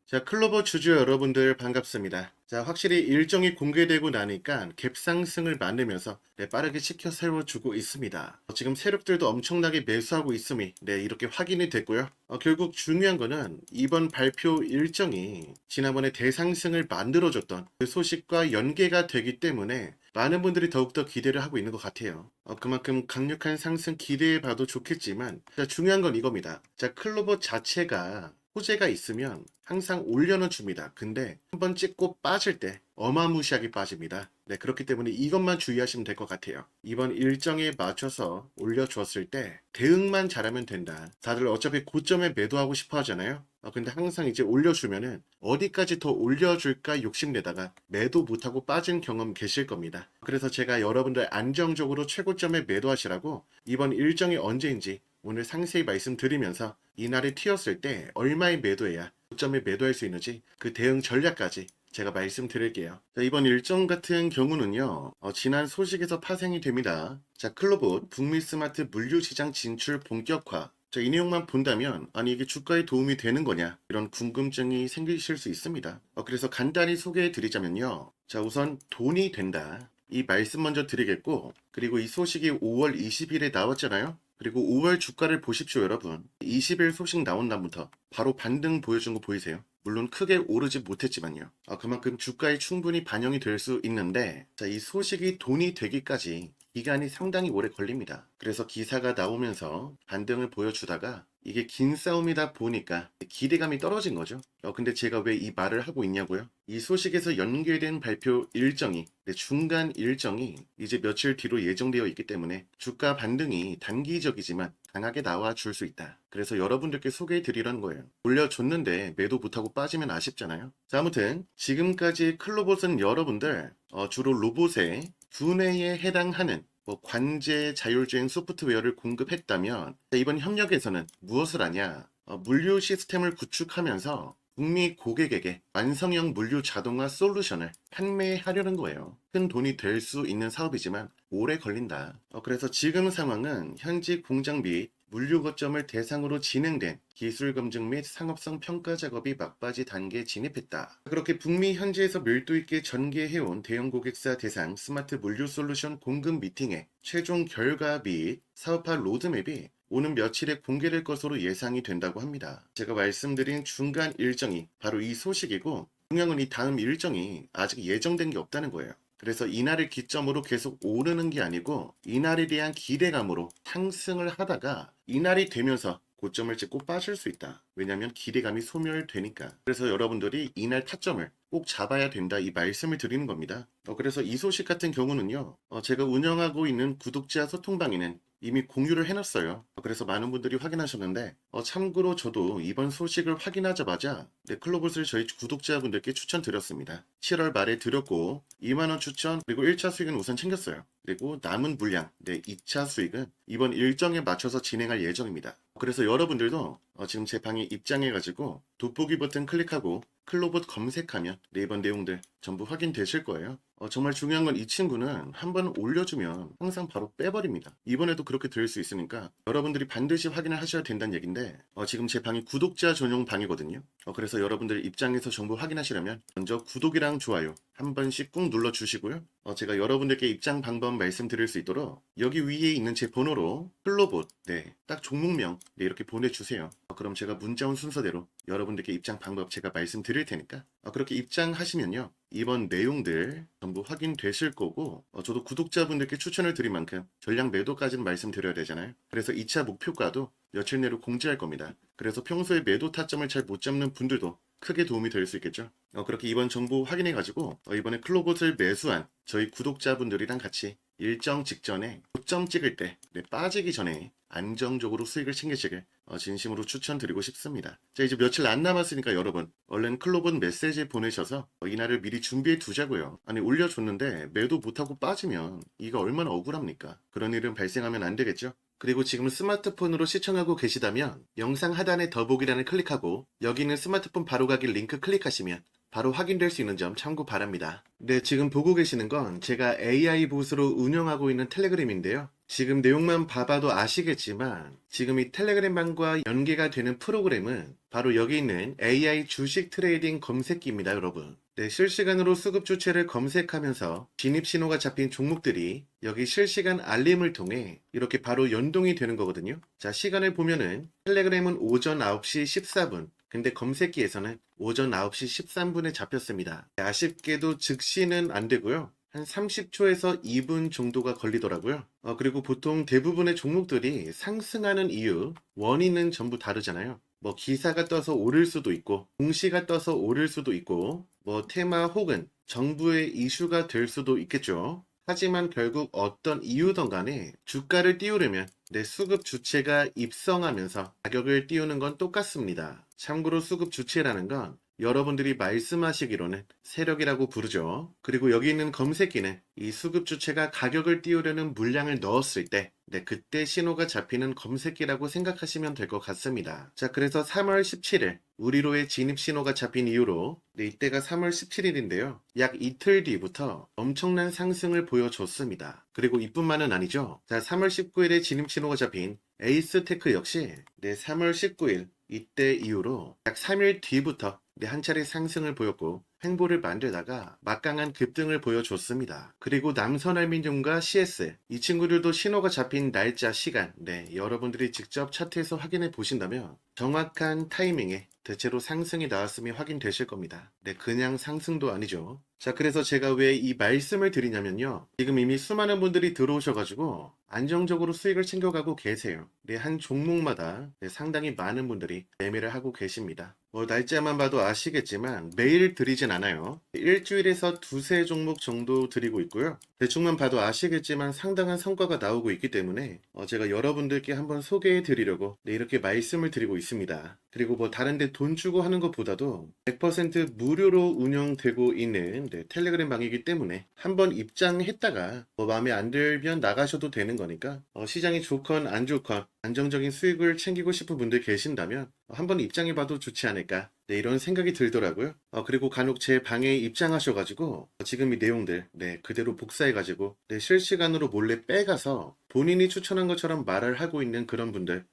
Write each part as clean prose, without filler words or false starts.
자, 클로버 주주 여러분들 반갑습니다. 자, 확실히 일정이 공개되고 나니까 갭 상승을 만들면서 빠르게 시켜 세워주고 있습니다. 지금 세력들도 엄청나게 매수하고 있음이 이렇게 확인이 됐고요. 결국 중요한 거는 이번 발표 일정이 지난번에 대상승을 만들어줬던 그 소식과 연계가 되기 때문에 많은 분들이 더욱더 기대를 하고 있는 것 같아요. 그만큼 강력한 상승 기대해 봐도 좋겠지만, 자, 중요한 건 이겁니다. 자, 클로버 자체가 호재가 있으면 항상 올려는 줍니다. 근데 한번 찍고 빠질 때 어마무시하게 빠집니다. 그렇기 때문에 이것만 주의하시면 될 것 같아요. 이번 일정에 맞춰서 올려주었을 때 대응만 잘하면 된다. 다들 어차피 고점에 매도하고 싶어 하잖아요. 근데 항상 이제 올려주면은 어디까지 더 올려줄까 욕심내다가 매도 못하고 빠진 경험 계실 겁니다. 그래서 제가 여러분들 안정적으로 최고점에 매도하시라고 이번 일정이 언제인지 오늘 상세히 말씀드리면서 이날이 튀었을 때 얼마에 매도해야 고점에 매도할 수 있는지 그 대응 전략까지 제가 말씀드릴게요. 자, 이번 일정 같은 경우는요, 지난 소식에서 파생이 됩니다. 자, 클로봇 북미 스마트 물류시장 진출 본격화. 자, 이 내용만 본다면 아니 이게 주가에 도움이 되는 거냐 이런 궁금증이 생기실 수 있습니다. 그래서 간단히 소개해 드리자면요. 자, 우선 돈이 된다. 이 말씀 먼저 드리겠고, 그리고 이 소식이 5월 20일에 나왔잖아요. 그리고 5월 주가를 보십시오, 여러분. 20일 소식 나온 날부터 바로 반등 보여준 거 보이세요? 물론 크게 오르지 못했지만요. 그만큼 주가에 충분히 반영이 될 수 있는데, 자, 이 소식이 돈이 되기까지 기간이 상당히 오래 걸립니다. 그래서 기사가 나오면서 반등을 보여주다가 이게 긴 싸움이다 보니까 기대감이 떨어진 거죠. 근데 제가 왜 이 말을 하고 있냐고요? 이 소식에서 연계된 발표 일정이, 중간 일정이 이제 며칠 뒤로 예정되어 있기 때문에 주가 반등이 단기적이지만 강하게 나와 줄 수 있다. 그래서 여러분들께 소개해 드리려는 거예요. 올려줬는데 매도 못하고 빠지면 아쉽잖아요. 자, 아무튼 지금까지 클로봇은 여러분들 주로 로봇의 두뇌에 해당하는 관제 자율주행 소프트웨어를 공급했다면, 이번 협력에서는 무엇을 하냐? 물류 시스템을 구축하면서 북미 고객에게 완성형 물류 자동화 솔루션을 판매하려는 거예요. 큰 돈이 될 수 있는 사업이지만 오래 걸린다. 그래서 지금 상황은 현지 공장 및 물류 거점을 대상으로 진행된 기술 검증 및 상업성 평가 작업이 막바지 단계에 진입했다. 그렇게 북미 현지에서 밀도 있게 전개해온 대형 고객사 대상 스마트 물류 솔루션 공급 미팅의 최종 결과 및 사업화 로드맵이 오는 며칠에 공개될 것으로 예상이 된다고 합니다. 제가 말씀드린 중간 일정이 바로 이 소식이고, 중요한 건 이 다음 일정이 아직 예정된 게 없다는 거예요. 그래서 이날을 기점으로 계속 오르는 게 아니고 이날에 대한 기대감으로 상승을 하다가 이날이 되면서 고점을 찍고 빠질 수 있다. 왜냐하면 기대감이 소멸되니까. 그래서 여러분들이 이날 타점을 꼭 잡아야 된다, 이 말씀을 드리는 겁니다. 그래서 이 소식 같은 경우는요, 제가 운영하고 있는 구독자 소통방에는 이미 공유를 해놨어요. 그래서 많은 분들이 확인하셨는데, 참고로 저도 이번 소식을 확인하자마자 클로봇을 저희 구독자분들께 추천드렸습니다. 7월 말에 드렸고 2만원 추천, 그리고 1차 수익은 우선 챙겼어요. 그리고 남은 물량 2차 수익은 이번 일정에 맞춰서 진행할 예정입니다. 그래서 여러분들도 지금 제 방에 입장해가지고 돋보기 버튼 클릭하고 클로봇 검색하면 이번 내용들 전부 확인되실 거예요. 정말 중요한 건 이 친구는 한번 올려주면 항상 바로 빼버립니다. 이번에도 그렇게 될 수 있으니까 여러분들이 반드시 확인을 하셔야 된다는 얘기인데, 지금 제 방이 구독자 전용 방이거든요. 그래서 여러분들 입장에서 정보 확인하시려면 먼저 구독이랑 좋아요 한 번씩 꾹 눌러주시고요. 제가 여러분들께 입장 방법 말씀드릴 수 있도록 여기 위에 있는 제 번호로 클로봇 딱 종목명 이렇게 보내주세요. 그럼 제가 문자 온 순서대로 여러분들께 입장 방법 제가 말씀드릴 테니까 그렇게 입장하시면요, 이번 내용들 전부 확인되실 거고, 저도 구독자분들께 추천을 드린 만큼 전량 매도까지는 말씀드려야 되잖아요. 그래서 2차 목표가도 며칠 내로 공지할 겁니다. 그래서 평소에 매도 타점을 잘 못 잡는 분들도 크게 도움이 될 수 있겠죠. 그렇게 이번 정보 확인해가지고 이번에 클로봇을 매수한 저희 구독자분들이랑 같이 일정 직전에 고점 찍을 때 빠지기 전에 안정적으로 수익을 챙기시길 진심으로 추천드리고 싶습니다. 자, 이제 며칠 안 남았으니까 여러분 얼른 클로봇 메시지 보내셔서 이날을 미리 준비해 두자고요. 아니 올려줬는데 매도 못하고 빠지면 이거 얼마나 억울합니까? 그런 일은 발생하면 안 되겠죠? 그리고 지금 스마트폰으로 시청하고 계시다면 영상 하단에 더보기란을 클릭하고 여기 있는 스마트폰 바로가기 링크 클릭하시면 바로 확인될 수 있는 점 참고 바랍니다. 네, 지금 보고 계시는 건 제가 AI 봇으로 운영하고 있는 텔레그램인데요. 지금 내용만 봐봐도 아시겠지만 지금 이 텔레그램방과 연계가 되는 프로그램은 바로 여기 있는 AI 주식 트레이딩 검색기입니다, 여러분. 네, 실시간으로 수급 주체를 검색하면서 진입 신호가 잡힌 종목들이 여기 실시간 알림을 통해 이렇게 바로 연동이 되는 거거든요. 자, 시간을 보면은 텔레그램은 오전 9시 14분, 근데 검색기에서는 오전 9시 13분에 잡혔습니다. 아쉽게도 즉시는 안 되고요. 한 30초에서 2분 정도가 걸리더라고요. 그리고 보통 대부분의 종목들이 상승하는 이유, 원인은 전부 다르잖아요. 뭐 기사가 떠서 오를 수도 있고, 공시가 떠서 오를 수도 있고, 뭐 테마 혹은 정부의 이슈가 될 수도 있겠죠. 하지만 결국 어떤 이유든 간에 주가를 띄우려면 내 수급 주체가 입성하면서 가격을 띄우는 건 똑같습니다. 참고로 수급 주체라는 건 여러분들이 말씀하시기로는 세력이라고 부르죠. 그리고 여기 있는 검색기는 이 수급 주체가 가격을 띄우려는 물량을 넣었을 때 그때 신호가 잡히는 검색기라고 생각하시면 될 것 같습니다. 자, 그래서 3월 17일 우리로의 진입 신호가 잡힌 이후로 이때가 3월 17일인데요. 약 이틀 뒤부터 엄청난 상승을 보여줬습니다. 그리고 이뿐만은 아니죠. 자, 3월 19일에 진입 신호가 잡힌 에이스테크 역시 3월 19일 이때 이후로 약 3일 뒤부터 한 차례 상승을 보였고 횡보를 만들다가 막강한 급등을 보여줬습니다. 그리고 남선알민용과 CS 이 친구들도 신호가 잡힌 날짜 시간 여러분들이 직접 차트에서 확인해 보신다면 정확한 타이밍에 대체로 상승이 나왔음이 확인되실 겁니다. 그냥 상승도 아니죠. 자, 그래서 제가 왜 이 말씀을 드리냐면요. 지금 이미 수많은 분들이 들어오셔가지고 안정적으로 수익을 챙겨가고 계세요. 한 종목마다 상당히 많은 분들이 매매를 하고 계십니다. 날짜만 봐도 아시겠지만 매일 드리진 않아요. 일주일에서 두세 종목 정도 드리고 있고요. 대충만 봐도 아시겠지만 상당한 성과가 나오고 있기 때문에 제가 여러분들께 한번 소개해 드리려고 이렇게 말씀을 드리고 있습니다. 그리고 다른 데 돈 주고 하는 것보다도 100% 무료로 운영되고 있는 텔레그램 방이기 때문에 한번 입장했다가 마음에 안 들면 나가셔도 되는 거니까 시장이 좋건 안 좋건 안정적인 수익을 챙기고 싶은 분들 계신다면 한번 입장해 봐도 좋지 않을까 이런 생각이 들더라고요. 그리고 간혹 제 방에 입장하셔가지고 지금 이 내용들 그대로 복사해가지고 실시간으로 몰래 빼가서 본인이 추천한 것처럼 말을 하고 있는 그런 분들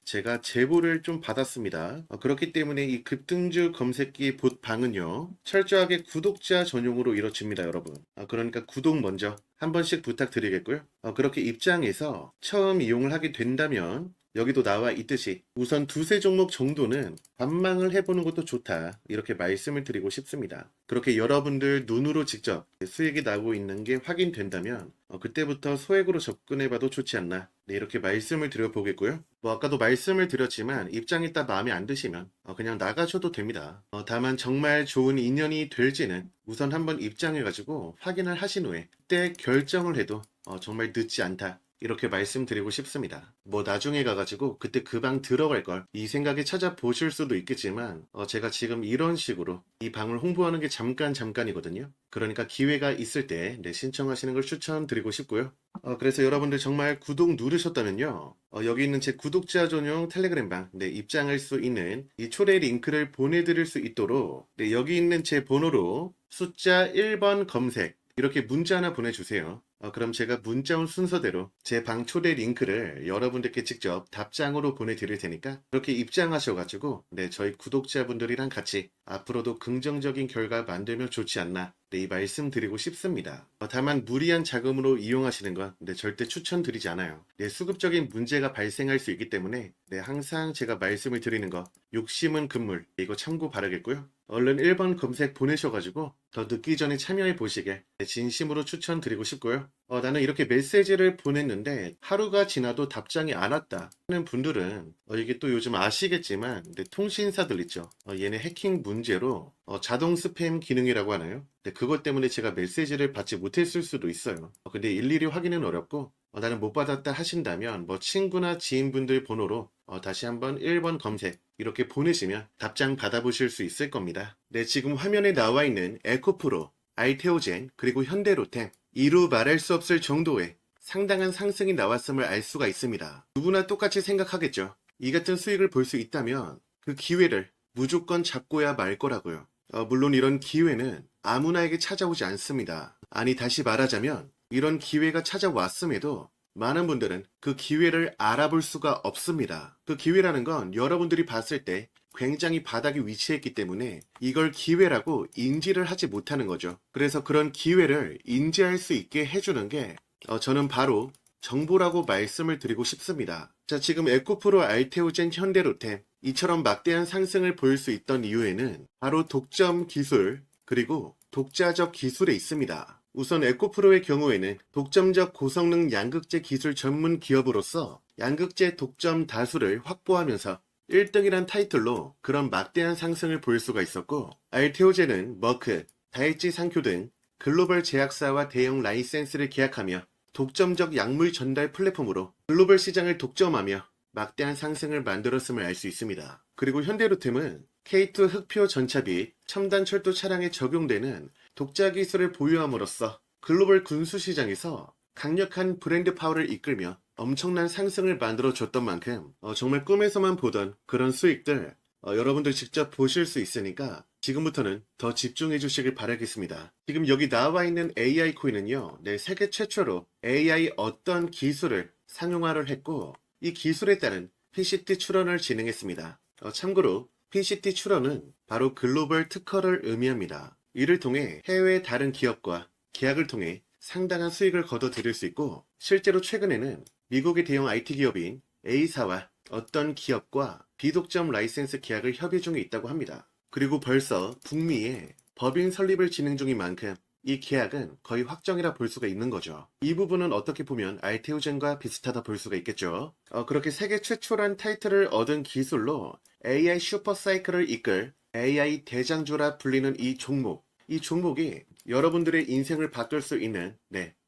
제가 제보를 좀 받았습니다. 그렇기 때문에 이 급등주 검색기 봇방은요 철저하게 구독자 전용으로 이루어집니다, 여러분. 그러니까 구독 먼저 한 번씩 부탁드리겠고요. 그렇게 입장해서 처음 이용을 하게 된다면 여기도 나와 있듯이 우선 두세 종목 정도는 관망을 해보는 것도 좋다 이렇게 말씀을 드리고 싶습니다. 그렇게 여러분들 눈으로 직접 수익이 나고 있는 게 확인된다면 그때부터 소액으로 접근해봐도 좋지 않나 이렇게 말씀을 드려보겠고요. 아까도 말씀을 드렸지만 입장했다 마음에 안 드시면 그냥 나가셔도 됩니다. 다만 정말 좋은 인연이 될지는 우선 한번 입장해가지고 확인을 하신 후에 그때 결정을 해도 정말 늦지 않다 이렇게 말씀드리고 싶습니다. 나중에 가가지고 그때 그 방 들어갈 걸 이 생각에 찾아보실 수도 있겠지만 제가 지금 이런 식으로 이 방을 홍보하는 게 잠깐이거든요. 그러니까 기회가 있을 때 신청하시는 걸 추천드리고 싶고요. 그래서 여러분들 정말 구독 누르셨다면요. 여기 있는 제 구독자 전용 텔레그램 방 입장할 수 있는 이 초대 링크를 보내드릴 수 있도록 여기 있는 제 번호로 숫자 1번 검색 이렇게 문자 하나 보내주세요. 그럼 제가 문자 온 순서대로 제 방 초대 링크를 여러분들께 직접 답장으로 보내드릴 테니까 그렇게 입장하셔가지고 저희 구독자분들이랑 같이 앞으로도 긍정적인 결과 만들면 좋지 않나 이 말씀 드리고 싶습니다. 다만 무리한 자금으로 이용하시는 건 절대 추천드리지 않아요. 수급적인 문제가 발생할 수 있기 때문에 항상 제가 말씀을 드리는 거 욕심은 금물 이거 참고 바라겠고요. 얼른 1번 검색 보내셔가지고 더 늦기 전에 참여해 보시길 진심으로 추천드리고 싶고요. 나는 이렇게 메시지를 보냈는데 하루가 지나도 답장이 안 왔다 하는 분들은 이게 또 요즘 아시겠지만 통신사들 있죠. 얘네 해킹 문제로 자동 스팸 기능이라고 하나요? 그것 때문에 제가 메시지를 받지 못했을 수도 있어요. 근데 일일이 확인은 어렵고 나는 못 받았다 하신다면 친구나 지인분들 번호로 다시 한번 1번 검색 이렇게 보내시면 답장 받아보실 수 있을 겁니다. 지금 화면에 나와 있는 에코프로, 알테오젠 그리고 현대로템 이루 말할 수 없을 정도의 상당한 상승이 나왔음을 알 수가 있습니다. 누구나 똑같이 생각하겠죠. 이 같은 수익을 볼 수 있다면 그 기회를 무조건 잡고야 말 거라고요. 물론 이런 기회는 아무나에게 찾아오지 않습니다. 아니 다시 말하자면 이런 기회가 찾아왔음에도 많은 분들은 그 기회를 알아볼 수가 없습니다. 그 기회라는 건 여러분들이 봤을 때 굉장히 바닥에 위치했기 때문에 이걸 기회라고 인지를 하지 못하는 거죠. 그래서 그런 기회를 인지할 수 있게 해주는 게 저는 바로 정보라고 말씀을 드리고 싶습니다. 자, 지금 에코프로 알테오젠 현대로템 이처럼 막대한 상승을 보일 수 있던 이유에는 바로 독점 기술 그리고 독자적 기술에 있습니다. 우선 에코프로의 경우에는 독점적 고성능 양극재 기술 전문 기업으로서 양극재 독점 다수를 확보하면서 1등이란 타이틀로 그런 막대한 상승을 보일 수가 있었고, 알테오젠은 머크, 다이치 상큐 등 글로벌 제약사와 대형 라이센스를 계약하며 독점적 약물 전달 플랫폼으로 글로벌 시장을 독점하며 막대한 상승을 만들었음을 알 수 있습니다. 그리고 현대로템은 K2 흑표 전차 및 첨단 철도 차량에 적용되는 독자 기술을 보유함으로써 글로벌 군수 시장에서 강력한 브랜드 파워를 이끌며 엄청난 상승을 만들어줬던 만큼 정말 꿈에서만 보던 그런 수익들 여러분들 직접 보실 수 있으니까 지금부터는 더 집중해 주시길 바라겠습니다. 지금 여기 나와 있는 AI 코인은요, 세계 최초로 AI 어떤 기술을 상용화를 했고 이 기술에 따른 PCT 출원을 진행했습니다. 참고로 PCT 출원은 바로 글로벌 특허를 의미합니다. 이를 통해 해외 다른 기업과 계약을 통해 상당한 수익을 거둬들일 수 있고, 실제로 최근에는 미국의 대형 IT 기업인 A사와 어떤 기업과 비독점 라이센스 계약을 협의 중에 있다고 합니다. 그리고 벌써 북미에 법인 설립을 진행 중인 만큼 이 계약은 거의 확정이라 볼 수가 있는 거죠. 이 부분은 어떻게 보면 알테오젠과 비슷하다 볼 수가 있겠죠. 그렇게 세계 최초란 타이틀을 얻은 기술로 AI 슈퍼사이클을 이끌 AI 대장주라 불리는 이 종목이 여러분들의 인생을 바꿀 수 있는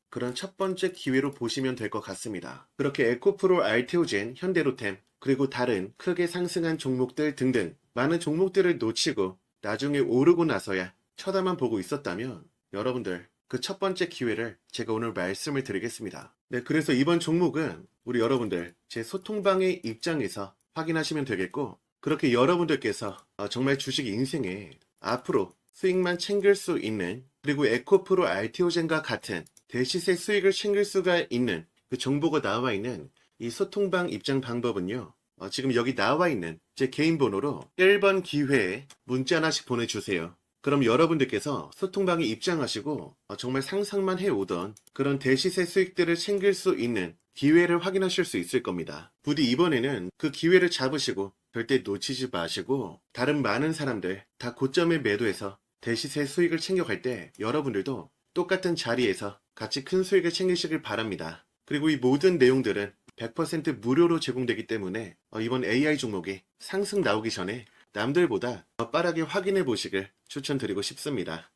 그런 첫 번째 기회로 보시면 될 것 같습니다. 그렇게 에코프로, 알테오젠, 현대로템, 그리고 다른 크게 상승한 종목들 등등 많은 종목들을 놓치고 나중에 오르고 나서야 쳐다만 보고 있었다면 여러분들 그 첫 번째 기회를 제가 오늘 말씀을 드리겠습니다. 그래서 이번 종목은 우리 여러분들 제 소통방의 입장에서 확인하시면 되겠고, 그렇게 여러분들께서 정말 주식 인생에 앞으로 수익만 챙길 수 있는, 그리고 에코프로, 알테오젠과 같은 대시세 수익을 챙길 수가 있는 그 정보가 나와 있는 이 소통방 입장 방법은요, 지금 여기 나와 있는 제 개인 번호로 1번 기회에 문자 하나씩 보내주세요. 그럼 여러분들께서 소통방에 입장하시고 정말 상상만 해오던 그런 대시세 수익들을 챙길 수 있는 기회를 확인하실 수 있을 겁니다. 부디 이번에는 그 기회를 잡으시고 절대 놓치지 마시고, 다른 많은 사람들 다 고점에 매도해서 대시세 수익을 챙겨갈 때 여러분들도 똑같은 자리에서 같이 큰 수익을 챙기시길 바랍니다. 그리고 이 모든 내용들은 100% 무료로 제공되기 때문에 이번 AI 종목이 상승 나오기 전에 남들보다 더 빠르게 확인해 보시길 추천드리고 싶습니다.